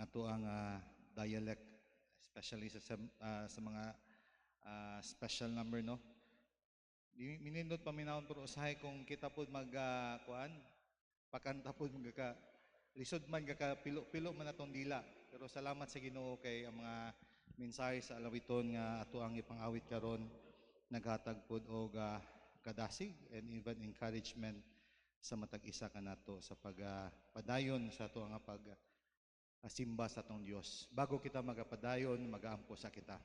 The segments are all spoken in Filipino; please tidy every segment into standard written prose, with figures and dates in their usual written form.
ato ang dialect, especially sa mga special number, no? Minindot paminahon pero usahay kung kita pod kuan pakanta pod magka lisod man ka pilo-pilo man atong dila. Pero salamat sa Ginoo kay ang mga mensahe sa alawiton nga ato ang ipangawit karon naghatag pod og kadasig and even encouragement sa matag isa kanato sa pagpadayon sa ato nga simba sa atong Dios. Bago kita magapadayon, magaampo sa kita.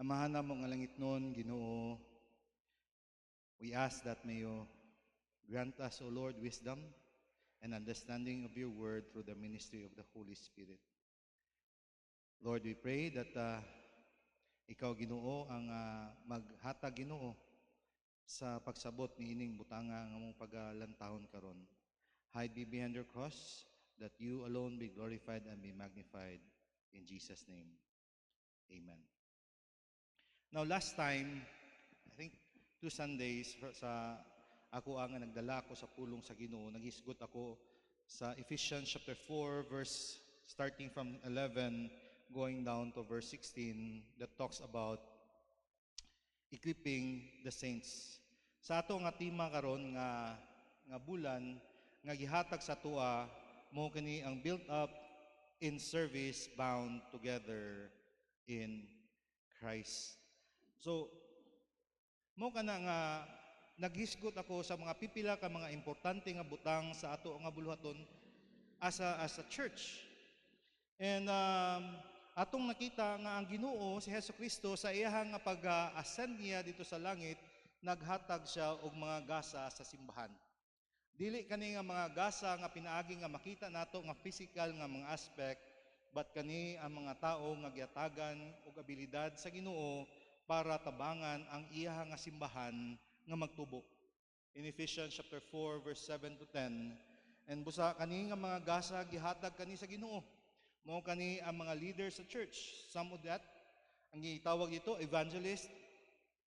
Amahan na mo nga langit nun, Ginoo, we ask that may you grant us, O Lord, wisdom and understanding of your word through the ministry of the Holy Spirit. Lord, we pray that ikaw, Ginoo, ang maghatag, Ginoo, sa pagsabot ni ining butanga ng among pagalantahon karon. Hide me behind your cross, that you alone be glorified and be magnified. In Jesus' name, amen. Now, last time, I think 2 Sundays, sa ako ang nagdala ako sa pulong sa Ginoo, naghisgot ako sa Ephesians chapter 4, verse starting from 11, going down to verse 16, that talks about equipping the saints. Sa ato nga tema karon nga bulan nga gihatag sa tua mo kini ang built up in service, bound together in Christ. So mo kana nga naghisgot ako sa mga pipila ka mga importante nga butang sa ato nga buluhaton as a church. And atong nakita nga ang Ginoo si Hesukristo sa iyang nga pag-ascend niya dito sa langit, naghatag siya og mga gasa sa simbahan. Dili kani nga mga gasa nga pinaagi nga makita nato nga physical nga mga aspect, but kani ang mga tao nga giatagan og abilidad sa Ginoo para tabangan ang iya nga simbahan nga magtubo. In Ephesians chapter 4 verse 7 to 10, and busa kani nga mga gasa gihatag kani sa Ginoo. Mao kani ang mga leaders sa church. Some of that ang gitawag dito evangelists,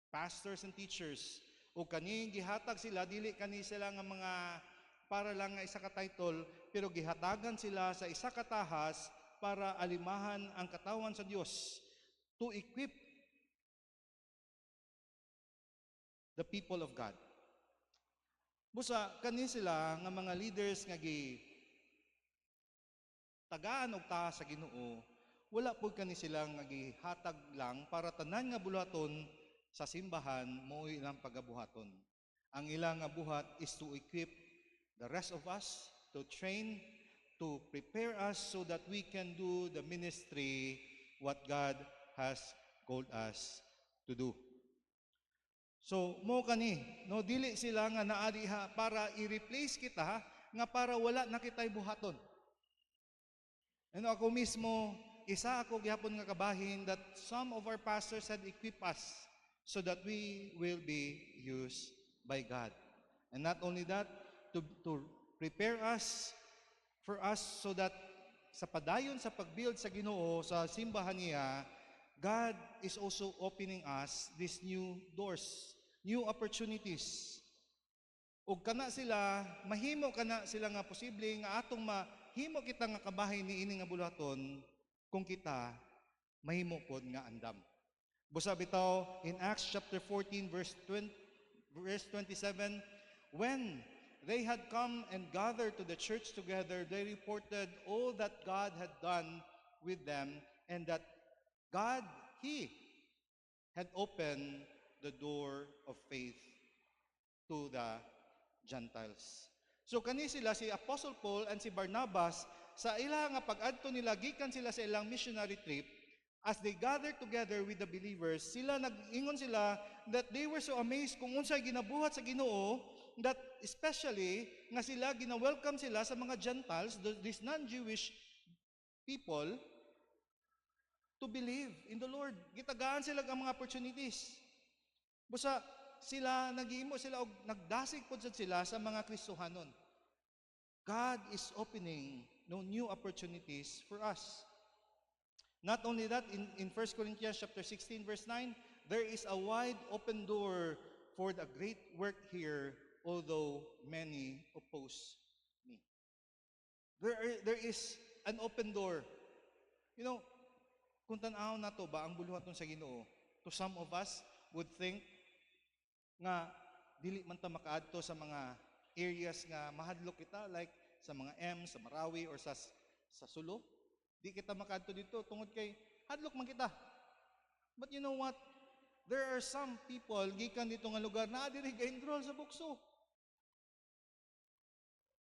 pastors and teachers. O kani gihatag sila, dili kani sila nga mga para lang nga isa ka title, pero gihatagan sila sa isa ka tahas para alimahan ang katawan sa Dios, to equip the people of God. Busa kani sila nga mga leaders nga tagaan og tahas sa Ginoo, wala pud kani sila nga gihatag lang para tanan nga buluhaton sa simbahan mo ilang pagabuhaton. Ang ilang nga buhat is to equip the rest of us, to train, to prepare us so that we can do the ministry what God has called us to do. So mo kani, no, dili sila nga naa diha para i-replace kita nga para wala na kitay buhaton. Ano ako mismo, isa ako gihapon nga kabahin that some of our pastors had equipped us so that we will be used by God. And not only that, to prepare us for us so that sa padayon sa pagbuild sa Ginoo sa simbahan niya, God is also opening us these new doors, new opportunities. Ug kana sila, mahimo kana sila nga posible nga atong mahimo kita nga kabahin ni ini nga buluhaton kung kita mahimo pod nga andam. Busa bitaw in Acts chapter 14 verse 27, when they had come and gathered to the church together, they reported all that God had done with them, and that God, He had opened the door of faith to the Gentiles. So kani sila, si Apostle Paul and si Barnabas, sa ilang nga pag-adto nila, gikan sila sa ilang missionary trip, as they gathered together with the believers, sila nag-ingon sila that they were so amazed kung unsay ginabuhat sa Ginoo, that especially nga sila gina-welcome sila sa mga Gentiles, these non-Jewish people, to believe in the Lord. Gitagaan sila ang mga opportunities. Busa sila nagihimo sila og nagdasig pod sila sa mga Kristohanon. God is opening new opportunities for us. Not only that, in 1 Corinthians chapter 16 verse 9, there is a wide open door for the great work here, although many oppose me. There is an open door. You know, kung tanaw na to ba ang buluhaton sa Ginoo, to some of us would think nga dili man ta makaadto sa mga areas nga mahadlok kita like sa mga sa Marawi or sa Sulo. Di kita makaadto dito tungod kay hadlok man kita. But you know what? There are some people gikan dito nga lugar na diri ga-enroll sa bukso.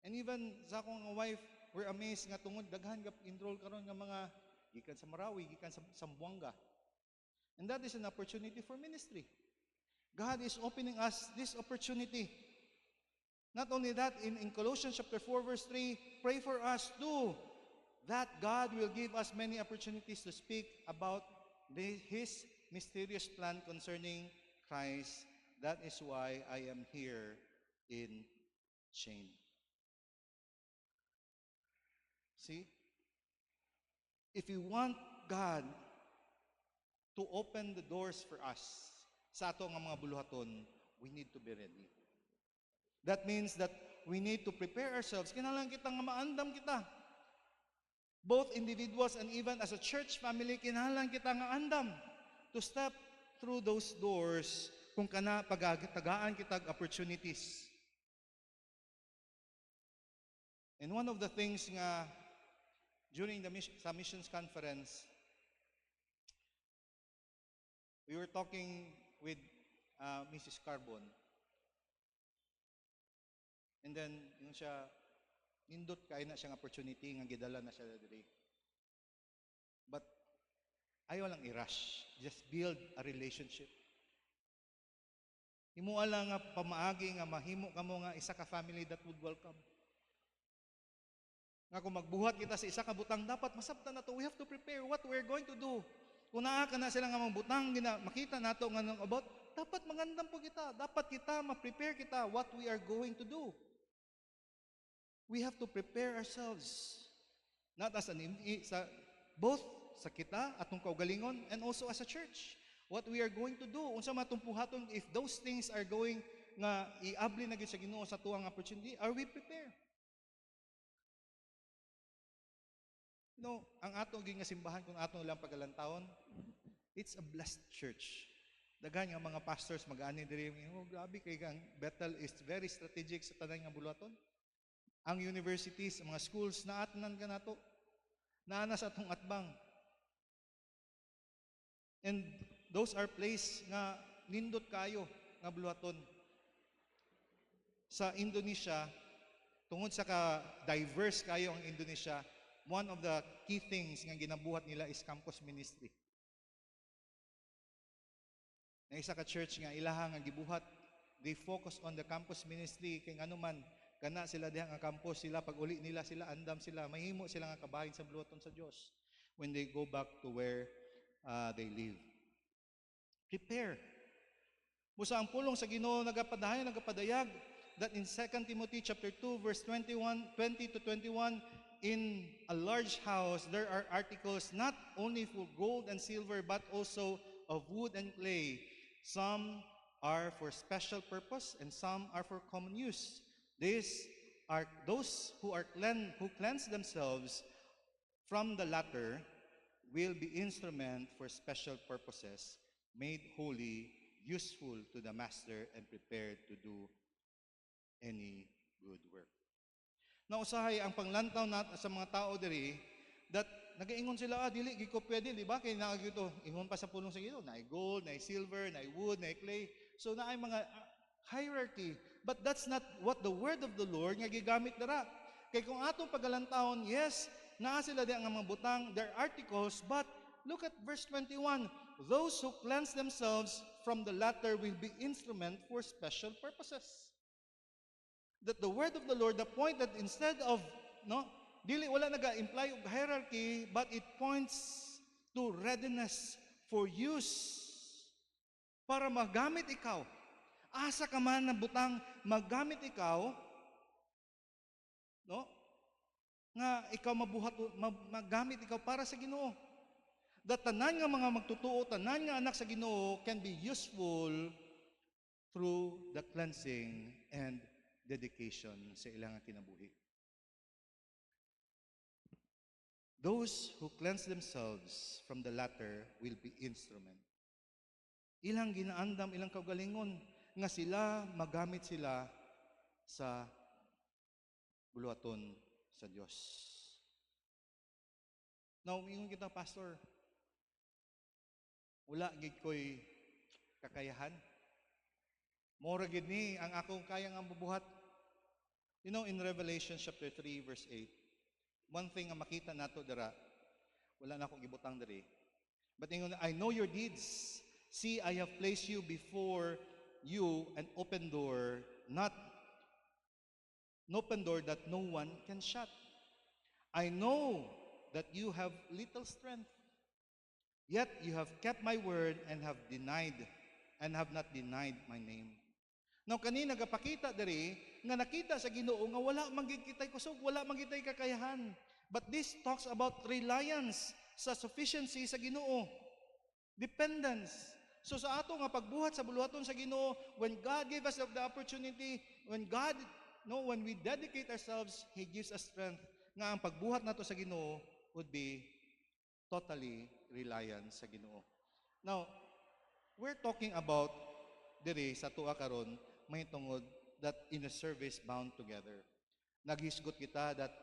And even sa akong wife, we're amazed nga tungod daghan ka enroll karon nga mga gikan sa Marawi, gikan sa Zamboanga. And that is an opportunity for ministry. God is opening us this opportunity. Not only that, in Colossians chapter 4 verse 3, pray for us too, that God will give us many opportunities to speak about His mysterious plan concerning Christ. That is why I am here in chain. See? If we want God to open the doors for us sa ato nga mga buluhaton, we need to be ready. That means that we need to prepare ourselves. Kinahanglan kita nga maandam kita. Both individuals and even as a church family, kinahanglan kita nga andam to step through those doors kung kana pagatagaan kitag opportunities. And one of the things nga during the missions conference, we were talking with Mrs. Carbon. And then, yung siya, nindot kaya na siyang opportunity nga gidala na siya diri. But, ayaw lang i-rush. Just build a relationship. Himuha lang nga pamaagi nga mahimo ka mo nga isa ka family that would welcome. Nga kung magbuhat kita sa isa ka butang, dapat masabtan na to. We have to prepare what we're going to do. Kung naa ka na sila nga mga butang, makita na to nga about, dapat magandang po kita. Dapat kita, ma-prepare kita what we are going to do. We have to prepare ourselves. Not as both sa kita, atong kaugalingon, and also as a church. What we are going to do. Unsa matumpuhaton, if those things are going nga iabli na gyud sa Ginoo sa tuwang opportunity, are we prepared? No, ang atong nga simbahan kung atong lang pagalantawon, it's a blessed church. Daghan nga mga pastors mag-ani diri, oh grabe kay ang Bethel is very strategic sa tanan nga buluhaton. Ang universities, mga schools naatnan ka nato. Naana sa atong atbang. And those are place nga nindot kayo nga buluhaton. Sa Indonesia, tungod sa ka diverse kayo ang Indonesia, one of the key things nga ginabuhat nila is campus ministry. Na isa ka church nga ilaha nga gibuhat, they focus on the campus ministry kay nganuman kana sila diha nga campus sila pag uli nila sila andam sila mahimo sila nga kabahin sa buluhaton sa Dios when they go back to where they live. Prepare. Busa ang pulong sa Ginoo nagapadayag that in 2 Timothy chapter 2 verse 20 to 21, in a large house there are articles not only for gold and silver but also of wood and clay. Some are for special purpose and some are for common use. These are those who cleanse themselves from the latter will be instrument for special purposes, made holy, useful to the master, and prepared to do any good work. Nausahay ang panglantaw sa mga tao diri that nagaingon sila, dili gid ko pwede, di ba? Kay naa gyud to, ingon pa sa pulong sa Ginoo, naay gold, naay silver, naay wood, naay clay. So naay mga hierarchy. But that's not what the word of the Lord nga gigamit dara. Kay kung atong pagalantawon, yes, naa sila di ang mga butang, their articles, but look at verse 21. Those who cleanse themselves from the latter will be instrument for special purposes. That the word of the Lord, the point that instead of, dili wala naga-imply og hierarchy, but it points to readiness for use. Para magamit ikaw. Asa ka man na butang magamit ikaw, nga ikaw magamit ikaw para sa Ginoo. That tanan nga mga magtutuo, tanan nga anak sa Ginoo can be useful through the cleansing and dedication sa ilang kinabuhi. those who cleanse themselves from the latter will be instrument. Ilang ginaandam, ilang kaugalingon, nga sila, magamit sila sa buluhaton sa Dios. Now, umingon kita, Pastor, wala gid ko'y kakayahan. Mora gid ni ang akong kayang ang bubuhat. You know, in Revelation chapter 3, verse 8, one thing ang makita nato dira, wala na akong gibutang diri. But ingon, I know your deeds. See, I have placed you before you an open door, not an open door that no one can shut. I know that you have little strength, yet you have kept my word and have not denied my name. Now kanina nagapakita diri nga nakita sa Ginoo nga wala man gid kitay kusog, wala man gid kitay kakayahan. But this talks about reliance sa sufficiency sa Ginoo. Dependence. So sa ato nga pagbuhat sa buluhaton sa Ginoo, when God gave us the opportunity, when we dedicate ourselves, He gives us strength nga ang pagbuhat nato sa Ginoo would be totally reliant sa Ginoo. Now, we're talking about diri sa tuwa karon may tungod that in a service bound together. Naghisgot kita that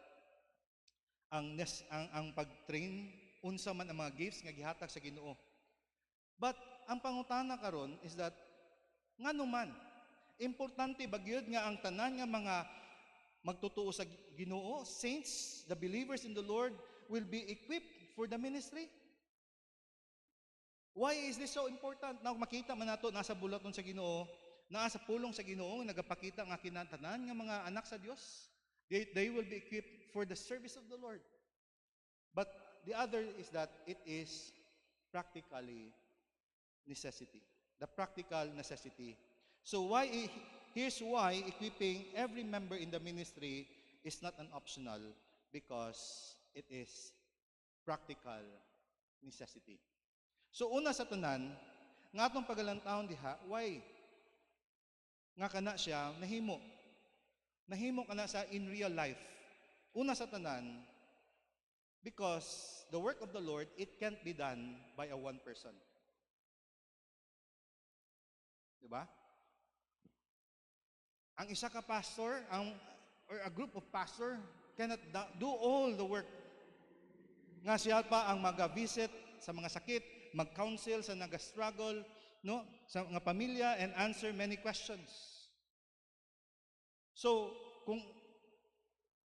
ang pag-train unsa man ang mga gifts nga gihatag sa Ginoo. But ang pangutana karon is that ngano man importante ba gyud nga ang tanan nga mga magtutuo sa Ginoo, saints, the believers in the Lord will be equipped for the ministry? Why is this so important? Now makita man nato nasa bulaton sa Ginoo, nasa pulong sa Ginoo nagapakita nga kinatanan nga mga anak sa Dios. They will be equipped for the service of the Lord. But the other is that it is practically necessity. The practical necessity. So here's why equipping every member in the ministry is not an optional, because it is practical necessity. So una sa tanan, nga atong pagalantahon diha, why? Nga kana siya nahimo. Nahimo kana sa in real life. Una sa tanan, because the work of the Lord, it can't be done by a one person. Diba? Ang isa ka pastor, or a group of pastor cannot do all the work. Nga siya pa ang mag-visit sa mga sakit, mag-counsel sa nag-struggle, no, sa mga pamilya, and answer many questions. So, kung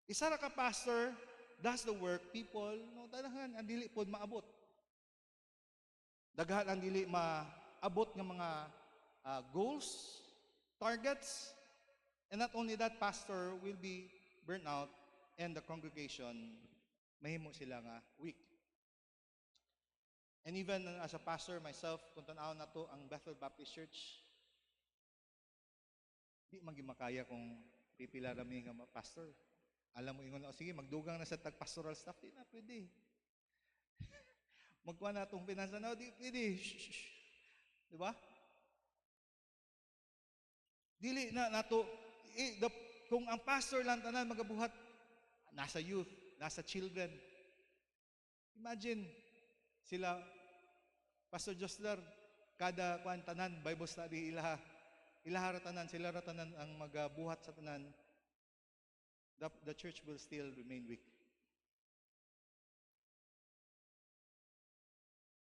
isa ra ka pastor does the work, people, no, daghan ang dili pod maabot. Daghan ang dili maabot ng mga goals, targets, and not only that, pastor will be burnt out and the congregation mahimo sila nga weak. And even as a pastor myself, kung tanaw na to ang Bethel Baptist Church, di man makaya kung pipila rami nga pastor. Alam mo ingon, sige, magdugang na sa tag-pastoral staff, di na pwede. Magkuha na itong pinansa na, di pwede. Di ba? Dili na nato, kung ang pastor lang tanan magabuhat, nasa youth, nasa children. Imagine, sila, Pastor Josler, kada kuan tanan, Bible study, ilaha ratanan, sila ratanan ang magabuhat sa tanan, the church will still remain weak.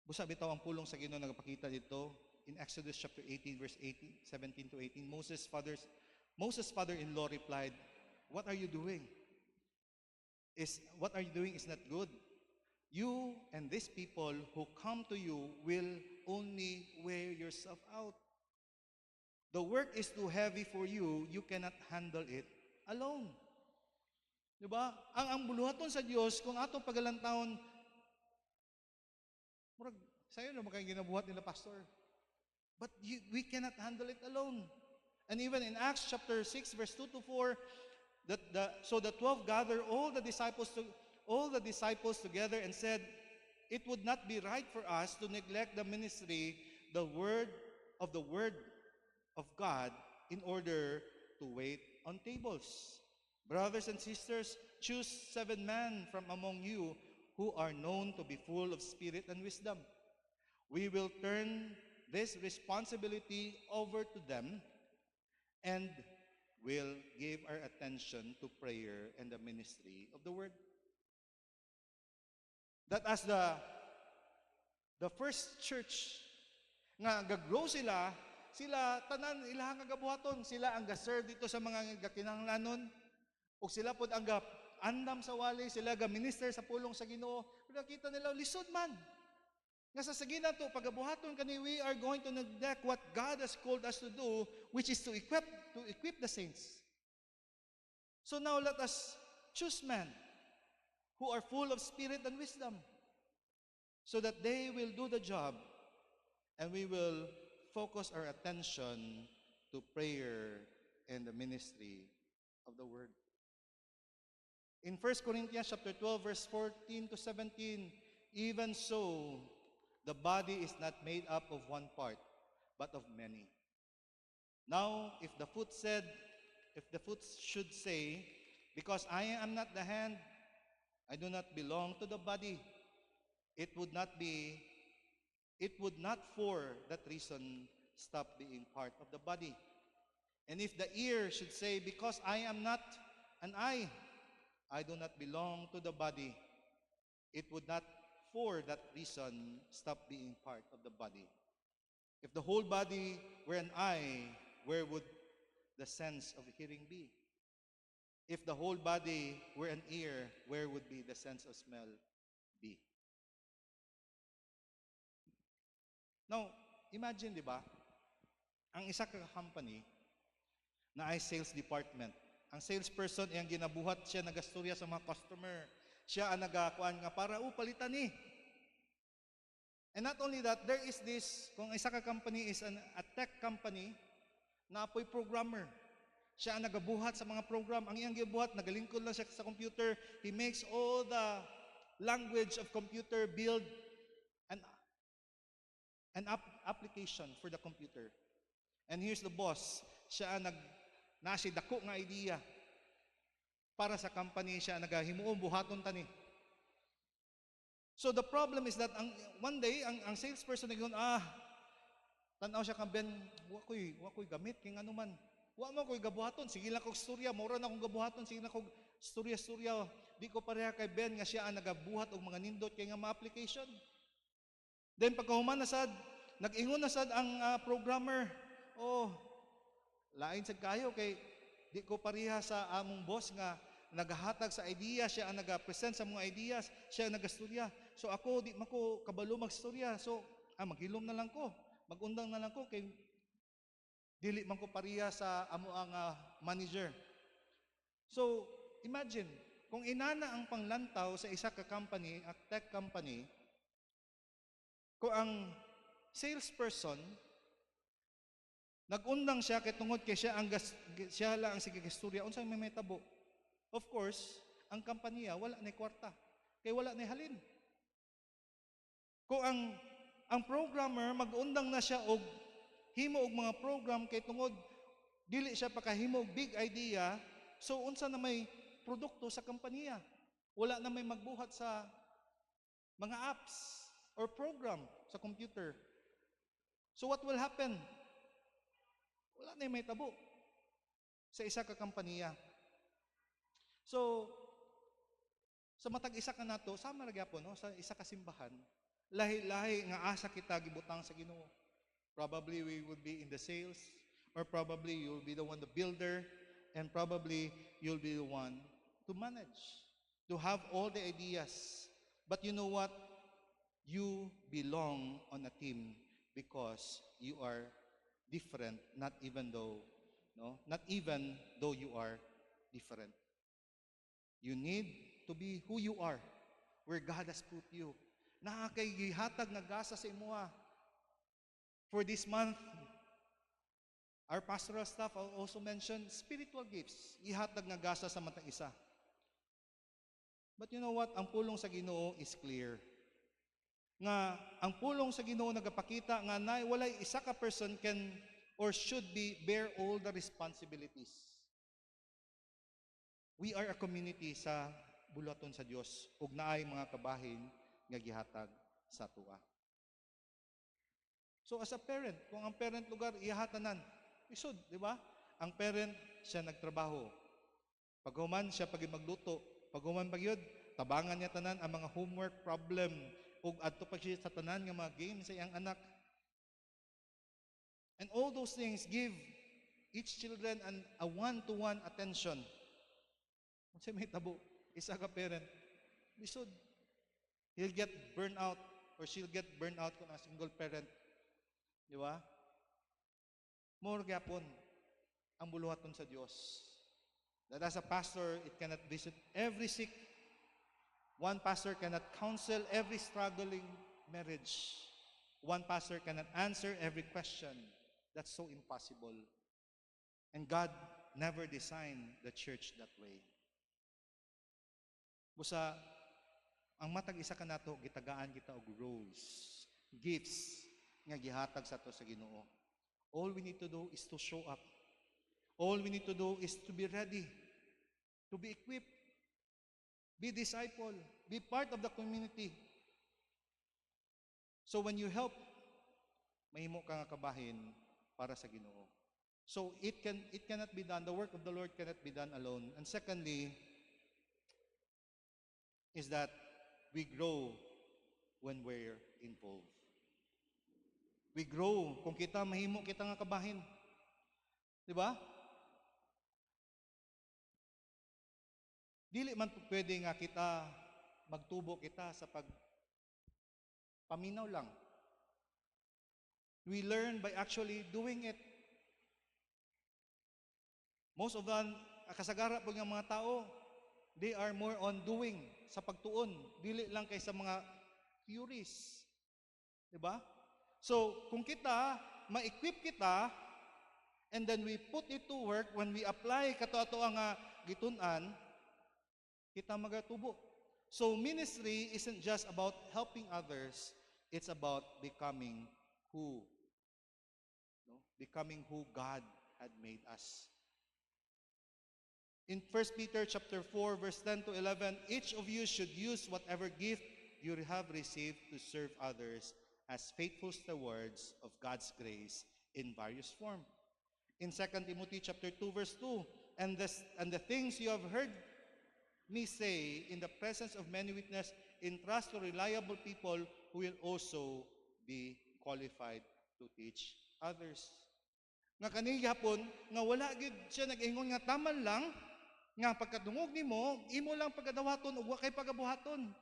Busa bitaw ang pulong sa Ginoo nagapakita dito in Exodus chapter 18 verse 17 to 18. Moses' father-in-law replied, "What are you doing? What are you doing is not good. You and these people who come to you will only wear yourself out. The work is too heavy for you. You cannot handle it alone." Diba? Ang buluhaton sa Dios, kung atong pagalantahon, murag sayo na makay ginabuhat nila pastor. But we cannot handle it alone. And even in Acts chapter 6 verse 2 to 4, so the 12 gathered all the disciples together and said, "It would not be right for us to neglect the ministry, the word of God, in order to wait on tables. Brothers and sisters, choose 7 men from among you who are known to be full of spirit and wisdom. We will turn this responsibility over to them and will give our attention to prayer and the ministry of the word. That as the first church nga gaggrow sila tanan ilang nga gabuhaton, sila ang ga-serve dito sa mga gakinahanglanon ug sila pod ang andam sa wali, sila ga-minister sa pulong sa Ginoo. Pero nakita nila lisod man. Nga sa sagina to pagabuhaton kani, we are going to neglect what God has called us to do, which is to equip the saints. So now let us choose men who are full of spirit and wisdom, so that they will do the job and we will focus our attention to prayer and the ministry of the word. In 1 Corinthians chapter 12 verse 14 to 17, even so the body is not made up of one part, but of many. Now, if the foot should say, because I am not the hand, I do not belong to the body, it would not for that reason stop being part of the body. And if the ear should say, because I am not an eye, I do not belong to the body, it would not for that reason stop being part of the body. If the whole body were an eye, where would the sense of hearing be? If the whole body were an ear, where would be the sense of smell be? Now, imagine, di ba? Ang isa ka company na ay sales department. Ang salesperson ay ang ginabuhat siya, nagastorya sa mga customer. Siya ang nagakuan nga para palitan ni. And not only that, there is this, kung isa ka company is a tech company, na apoy programmer. Siya ang nagabuhat sa mga program. Ang iyang gibuhat, nagalingkod lang siya sa computer. He makes all the language of computer, build an application for the computer. And here's the boss. Siya ang nasi dako nga idea para sa company, siya nagahimuon buhaton tani. So the problem is that one day ang salesperson naging tanaw siya kang Ben, wa koy gamit king ano man. Wa mo koy gabuhaton, sige lang kog storya, mura na akong gabuhaton, sige na kog storya. Di ko pareha kay Ben nga siya ang nagabuhat og mga nindot kay nga ma-application. Then pagkahuman na sad, nag-ingon na sad ang programmer, lain sad kayo kay di ko pareha sa among boss nga nagahatag sa idea, siya ang nagapresent sa mga ideas, siya ang nagastorya. So ako di mako kabalo magstorya. So maghilom na lang ko, magundang na lang ko kay dili man ko pareha sa amo ang manager. So imagine kung inana ang panglantaw sa isa ka company, a tech company, kung ang salesperson nagundang siya kay tungod kay siya lang ang sige gastorya, unsang may metabo? Of course, ang kompanya wala na kwarta, kay wala na halin. Kung ang programmer mag-undang na siya og himo og mga program kay tungod dili siya pakahimo og big idea, so unsa na may produkto sa kompanya? Wala na may magbuhat sa mga apps or program sa computer. So what will happen? Wala na may tabo sa isa ka kompanya. So, sa matag isa ka nato, sama ra gyapon sa isa ka simbahan, lahi-lahi nga asa kita gibutang sa Ginoo. Probably we would be in the sales, or probably you'll be the one, the builder, and probably you'll be the one to manage, to have all the ideas. But you know what? You belong on a team because you are different, not even though you are different. You need to be who you are, where God has put you. Nakakay gihatag nga gasa sa imuha. For this month, our pastoral staff also mentioned spiritual gifts. Ihatag nga gasa sa matang isa. But you know what? Ang pulong sa Ginoo is clear. Nga ang pulong sa Ginoo nagapakita nga walay isa ka person can or should bear all the responsibilities. We are a community sa bulaton sa Dios ug naay mga kabahin nga gihatag sa tuwa. So as a parent, kung ang parent lugar ihatanan, isod, di ba? Ang parent siya nagtrabaho. Paghuman siya pag magluto, paghuman pagyud tabangan niya tanan ang mga homework problem ug adto pa siya sa tanan nga mga games sa iyang anak. And all those things give each children a one-to-one attention. Kasi may tabo, isa ka parent, lisod. He'll get burned out or she'll get burned out kung a single parent. Di ba? More gyapon ang buluhaton sa Dios. That as a pastor, it cannot visit every sick. One pastor cannot counsel every struggling marriage. One pastor cannot answer every question. That's so impossible. And God never designed the church that way. Busa, ang matag isa ka nato, gitagaan kita og roles, gifts, nga gihatag sa to sa Ginoo. All we need to do is to show up. All we need to do is to be ready, to be equipped, be disciple, be part of the community. So when you help, mahimo ka nga kabahin para sa Ginoo. So it cannot be done. The work of the Lord cannot be done alone. And secondly, is that we grow when we're involved. We grow kung kita mahimo kita nga kabahin. Di ba? Dili man pwede nga kita magtubo kita sa paminaw lang. We learn by actually doing it. Most of the kasagara po ng mga tao, they are more on doing, sa pagtuon, dili lang kay sa mga theories. Diba? So, kung kita, ma-equip kita, and then we put it to work, when we apply kato-ato ang gitunan, kita magatubo. So, ministry isn't just about helping others, it's about becoming who God had made us. In 1 Peter chapter 4, verse 10 to 11, each of you should use whatever gift you have received to serve others as faithful stewards of God's grace in various form. In 2 Timothy chapter 2, verse 2, and the things you have heard me say in the presence of many witnesses, entrust to reliable people who will also be qualified to teach others. Nga kani gihapon nga wala gid siya nag-ingon nga taman lang nga pagkadungog nimo imo lang pagadawaton ug wa kay pagabuhaton.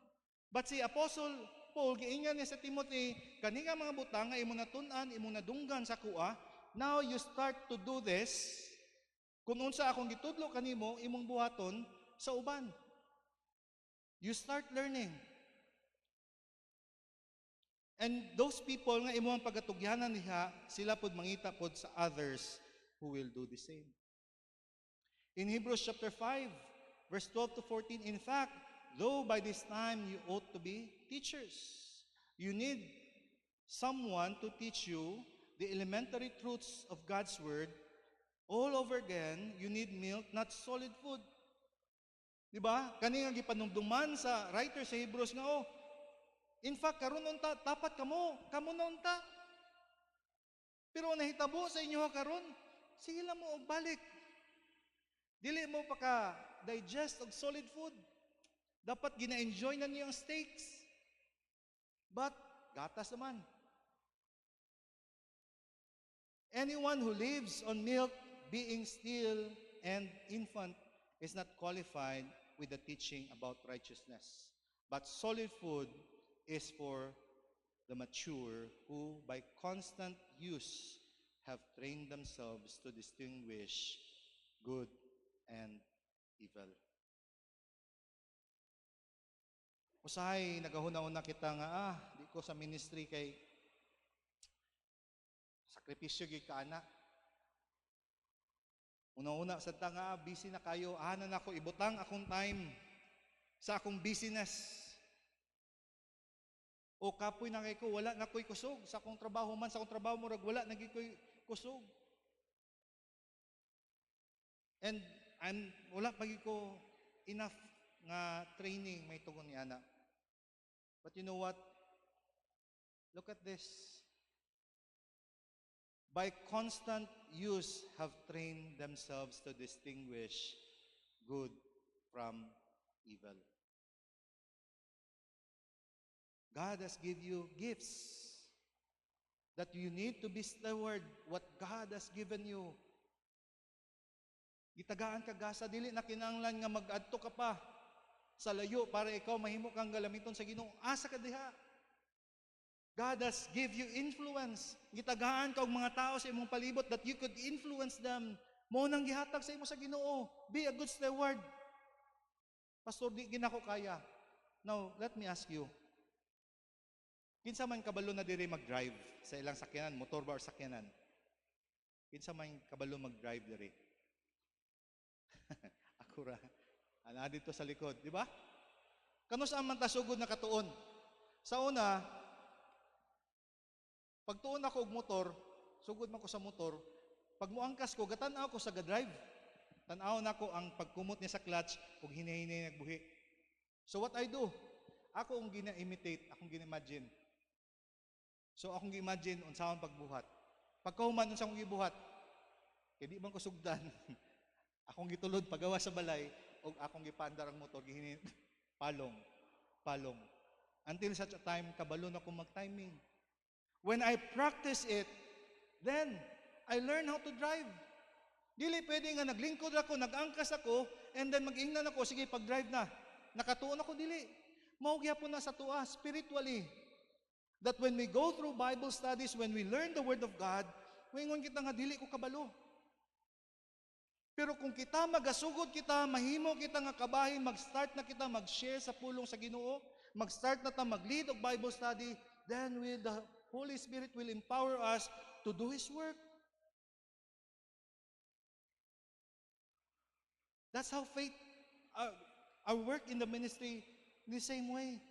But si Apostle Paul giingan niya sa Timothy, kani nga mga butang nga imo natun-an, imo nadunggan sa kuha, now you start to do this. Kung unsa akong gitudlo kanimo imong buhaton sa uban. You start learning. And those people nga imo ang pagatugyanan niya, sila pod mangita pod sa others who will do the same. In Hebrews chapter 5, verse 12 to 14, in fact, though by this time you ought to be teachers, you need someone to teach you the elementary truths of God's word. All over again, you need milk, not solid food. Diba? Kani nga gipanumduman sa writer sa Hebrews nga, in fact, karon unta, tapat kamo na unta. Pero nahitabo sa inyo karon, sige lang mo og balik. Dili mo pa ka digest og solid food. Dapat gina-enjoy na niyo ang steaks. But, gatas naman. Anyone who lives on milk, being still and infant, is not qualified with the teaching about righteousness. But solid food is for the mature who by constant use have trained themselves to distinguish good and evil. Usahay, nagahuna-una kita nga, di ko sa ministry kay sakripisyo gyud ka anak. Una-una sa nga, busy na kayo, ahanan ako, ibutang akong time sa akong business. O kapoy na kay ko, wala na ko'y kusog. Sa akong trabaho man, sa akong trabaho murag wala na ko'y kusog. And wala pagi ko enough nga training may tugon ni ana. But you know what? Look at this. By constant use have trained themselves to distinguish good from evil. God has given you gifts that you need to be steward what God has given you. Gitagaan ka gasa, dili na kinanglan nga mag-adto ka pa sa layo para ikaw mahimo kang galamiton sa Ginoo. Asa ka diha. God has give you influence. Gitagaan ka og mga tao sa imong palibot that you could influence them. Mao nang gihatag sa imo sa Ginoo. Be a good steward. Pastor, di ginako kaya. Now, let me ask you. Kinsa man kabalo na diri mag-drive sa ilang sakyanan, motor ba or sakyanan? Kinsa man kabalo mag-drive diri? Ako ra. Ana dito sa likod, di ba? Kano saan man ta sugod na katuon? Sa una, pagtuon ako og motor, sugod man ko sa motor, pag muangkas ko, gatan-aw ko sa ga-drive. Tan-aw na ko ang pagkumot niya sa clutch ug hinahinay nagbuhi. So what I do? Ako ang gina-imitate, akong gina-imagine. So akong gi-imagine unsaon pagbuhat. Pagkahuman unsa akong gibuhat? Kay di man ko sugdan. Akong gitulod pagawa sa balay ug akong gipandar ang motor gihini palong. Until such a time kabalo na ko mag-timing. When I practice it, then I learn how to drive. Dili pwede nga naglingkod ako, nag-angkas ako, and then mag-ingnan ako, sige pag-drive na. Nakatuon ako dili. Mao gyapon na sa tuwa spiritually. That when we go through Bible studies, when we learn the Word of God, wingon kita nga dili ko kabalo. Pero kung kita magasugod kita, mahimo kita nga kabahin, mag-start na kita mag-share sa pulong sa Ginoo, mag-start na ta mag-lead og Bible study, then the Holy Spirit will empower us to do His work. That's how faith, our work in the ministry, in the same way.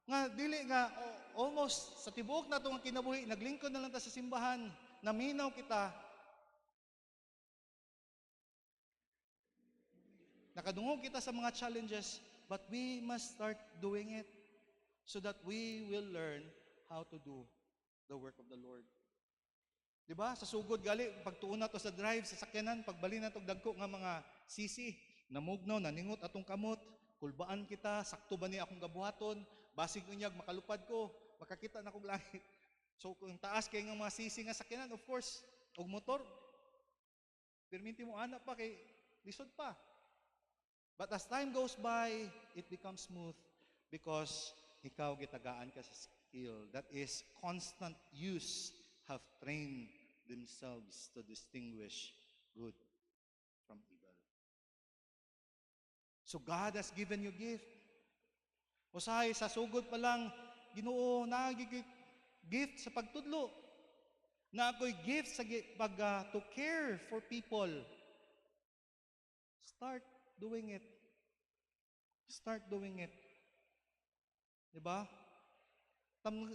Nga dili nga almost sa tibuok na itong kinabuhi, naglingkod na lang ta sa simbahan, naminaw kita, nakadungog kita sa mga challenges, but we must start doing it so that we will learn how to do the work of the Lord. Diba? Sa sugod gali, pagtuon na to sa drive, sa sakyanan, pagbali na to dagko nga mga sisi, namugnaw, naningot atong kamot, kulbaan kita, sakto ba ni akong gabuhaton, basig unyag, makalupad ko, makakita na kong langit. So kung taas kay nga mga sisi nga sakyanan, of course, og motor, perminti mo anak pa kay lisod pa. But as time goes by, it becomes smooth because ikaw gitagaan ka sa skill. That is, constant use have trained themselves to distinguish good from evil. So God has given you gift. Usahay, sa sugod pa lang, Ginoo, gift sa pagtudlo. Na ako'y gift sa to care for people. Start doing it. Start doing it. Diba?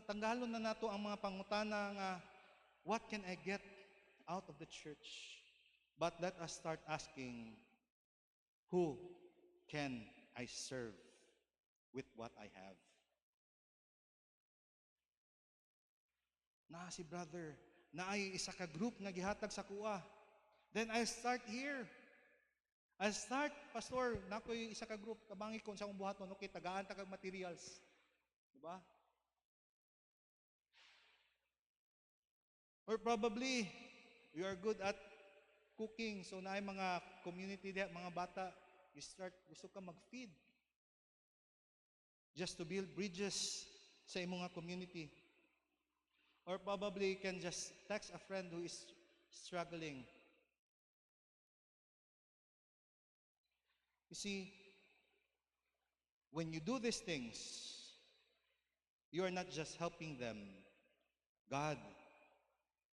Tanggalon na nato ang mga pangutana nga, what can I get out of the church? But let us start asking, who can I serve with what I have? Na si brother, na ay isa ka group nga gihatag sa kuha. Then I start here. I start, pastor, na ako'y isa ka group, kabangi ko sa akong buhaton, okay, tagaan tagag materials. Diba? Or probably, you are good at cooking, so na ay mga community diha, mga bata, you start, gusto ka mag-feed. Just to build bridges sa imong community. Or probably you can just text a friend who is struggling. You see, when you do these things, you are not just helping them. God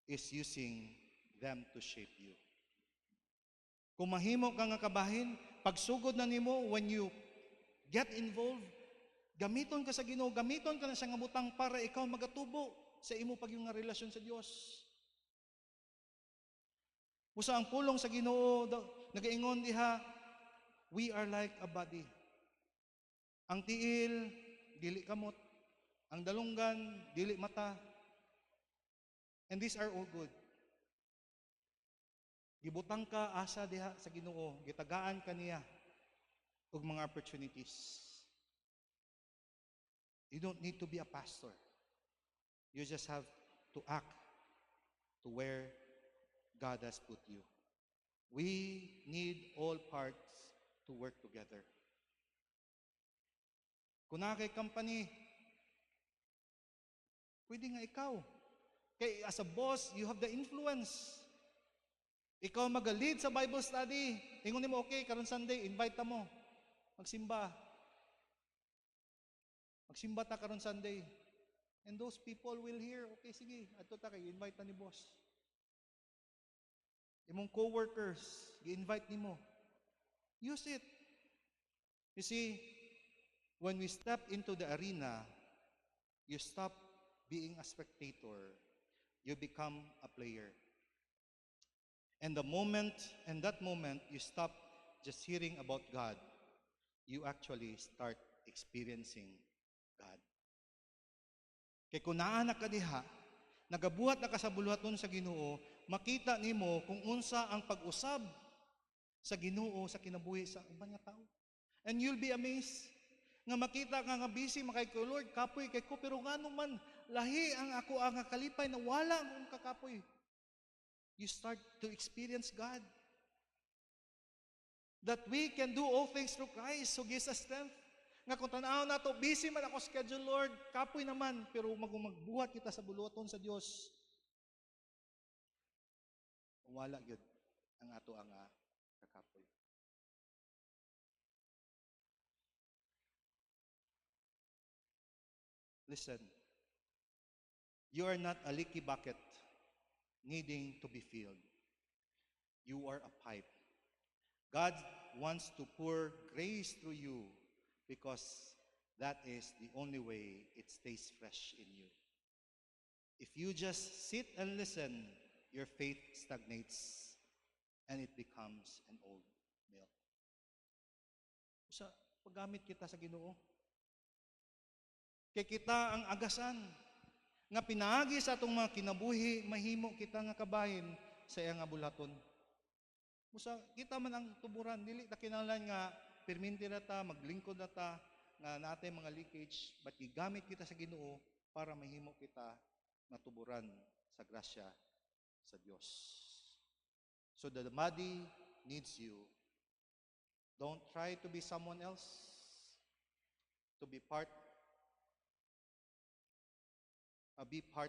is using them to shape you. Kung mahimo ka nga kabahin, pagsugod na nimo, when you get involved, gamiton ka sa Ginoo, gamiton ka na sa nga butang para ikaw magatubo sa imo pagyong nga relasyon sa Dios. Usa ang pulong sa Ginoo, nagaingon diha, We are like a body. Ang tiil, dili kamot. Ang dalunggan, dili mata. And these are all good. Gibutang ka asa diha sa Ginoo, gitagaan ka niya og mga opportunities. You don't need to be a pastor. You just have to act to where God has put you. We need all parts to work together. Kung na kay company, pwede nga ikaw. Kay as a boss, you have the influence. Ikaw mag-lead sa Bible study. Ingon mo, okay, karon Sunday, invite ta mo. Magsimba. Magsimba ta karon Sunday. And those people will hear, okay, sige, ato ta kay invite ta ni boss. Imong co-workers, gi-invite nimo. Use it. You see, when we step into the arena, you stop being a spectator. You become a player. And that moment, you stop just hearing about God. You actually start experiencing God. Kay kung naa na ka diha, nagabuhat na ka sa buluhaton sa Ginoo, makita nimo kung unsa ang pag-usab sa Ginoo sa kinabuhi sa ubang nga tao. And you'll be amazed nga makita ka nga busy makay ko, Lord, kapoy kay ko, pero ngano man lahi ang ako ang kalipay na wala ang kakapoy. You start to experience God. That we can do all things through Christ who gives us strength. Nga kung tanaw na to, busy man ako schedule, Lord, kapoy naman, pero magbuhat kita sa buluhaton sa Dios. Wala gyud ang ato ang kakapoy. Listen, you are not a leaky bucket needing to be filled. You are a pipe. God wants to pour grace through you because that is the only way it stays fresh in you. If you just sit and listen, your faith stagnates and it becomes an old milk. Sa paggamit kita sa Ginoo, kay kita ang agasan nga pinaagi sa atong mga kinabuhi, mahimo kita nga kabahin sa iya nga bulaton. Musa kita man ang tuburan, dili ta kinahanglan nga perminti na ta, maglingkod na ta, nga natay mga leakage, but gigamit kita sa Ginoo para mahimo kita matuburan sa grasya sa Dios. So the body needs you. Don't try to be someone else, to be part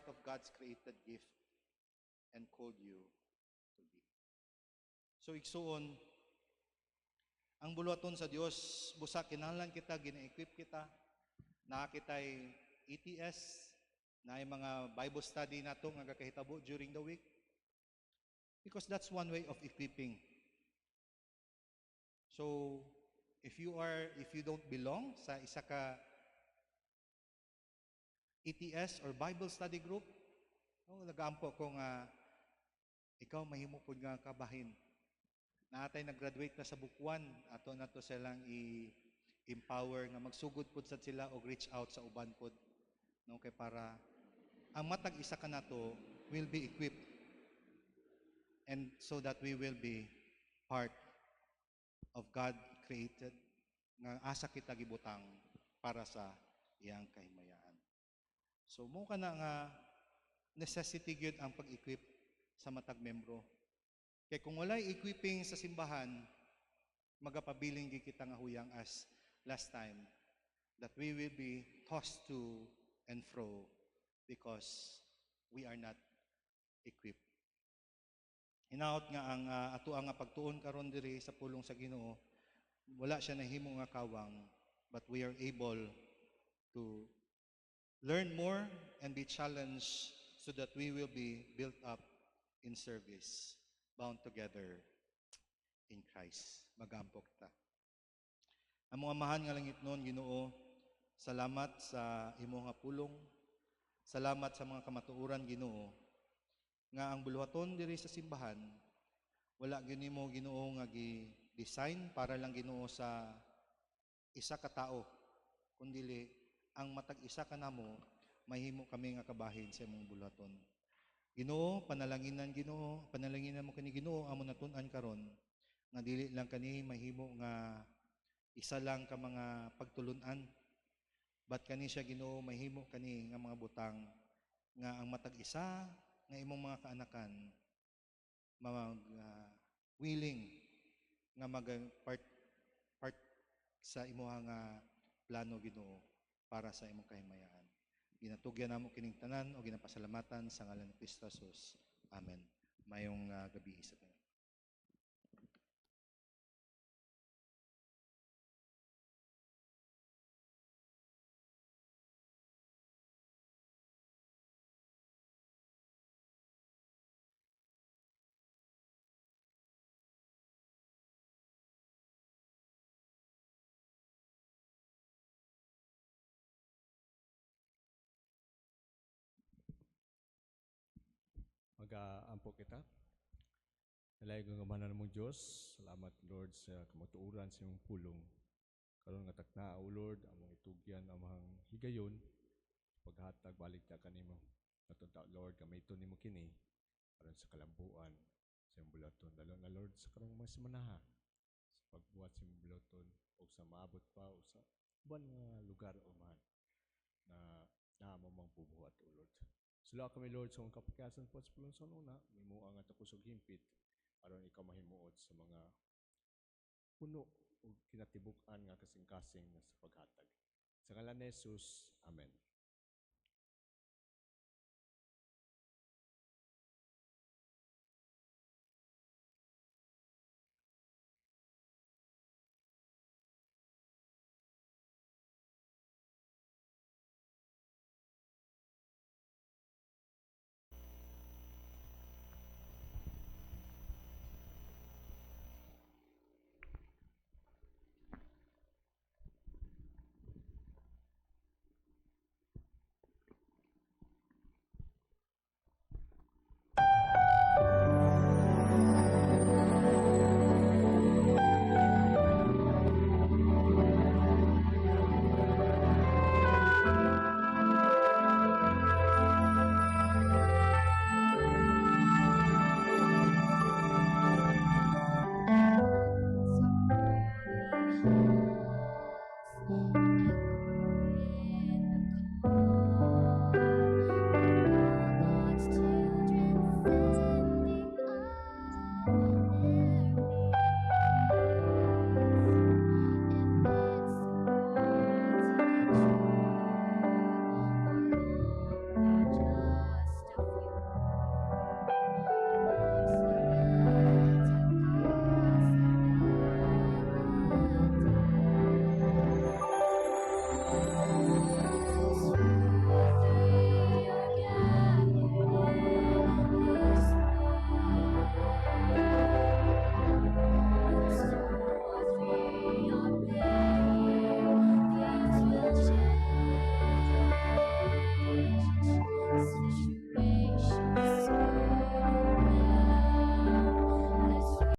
of God's created gift and called you to be. So igsuon, ang buluhaton sa Dios, busa kinahanglan kita, gina-equip kita, na kitay ETS, na mga Bible study nato nga kakahitabo during the week. Because that's one way of equipping. So, if you don't belong sa isa ka ETS or Bible study group, nag-aampo ko nga ikaw mahimo pud nga kabahin. Natay nag-graduate na sa book 1, ato na to silang i-empower nga magsugod pud sa sila og reach out sa uban pud. No, kay para ang matag isa ka nato will be equipped and so that we will be part of God created nga asa kita gibutang para sa iyang kahimayaan. So mo ka na nga necessity gyud ang pag-equip sa matag membro. Kay kung walay equipping sa simbahan, magapabiling gyud kita nga huyang as last time that we will be tossed to and fro because we are not equipped. Hinaot nga ang ato nga pagtuon karon diri sa pulong sa Ginoo, wala siya nahimo nga kawang, but we are able to learn more and be challenged so that we will be built up in service, bound together in Christ. Magampok ta. Ang mga mahal nga langit noon, Ginoo, salamat sa imo nga pulong. Salamat sa mga kamatuoran, Ginoo, nga ang buluhaton diri sa simbahan, wala gyud nimo Ginoo nga design para lang Ginoo sa isa ka tao, kundili ang matag isa ka namo mahimo kami nga kabahin sa imong bulaton. Ginoo, panalanginan mo kani Ginoo amo natun-an karon nga dili lang kani mahimo nga isa lang ka mga pagtulunan, bat kani siya Ginoo mahimo kani nga mga butang nga ang matag isa nga imong mga kaanakan mag willing nga mag part sa imuha nga plano Ginoo para sa imong kahimayaan. Ginatugyan namo kining tanan o ginapasalamatan sa ngalan ni Kristo Jesus. Amen. Mayong gabi sa tanan. Mag-aampo kita. Nalay kong kamanan mong Diyos. Salamat Lord sa kamatuuran sa iyong pulong. Karon nga takna, O Lord, among itugyan amang higayon, paghatag balik ta kanimo. Natunta Lord, gamiton nimo kini aron sa kalambuan sa iyong bulaton. Lalo na Lord sa karong mga semanaha sa pagbuhat sa iyong bulaton o sa maabot pa o sa uban nga lugar o man na naamo mang bubuhat, O Lord. Sula kami Lord sa mga kapakasan po sa pulong una, mimo ang atakusog himpit aron ikaw mahimuot sa mga puno o kinatibuk-an nga kasing-kasing sa paghatag. Sa ngalan ni Jesus, Amen.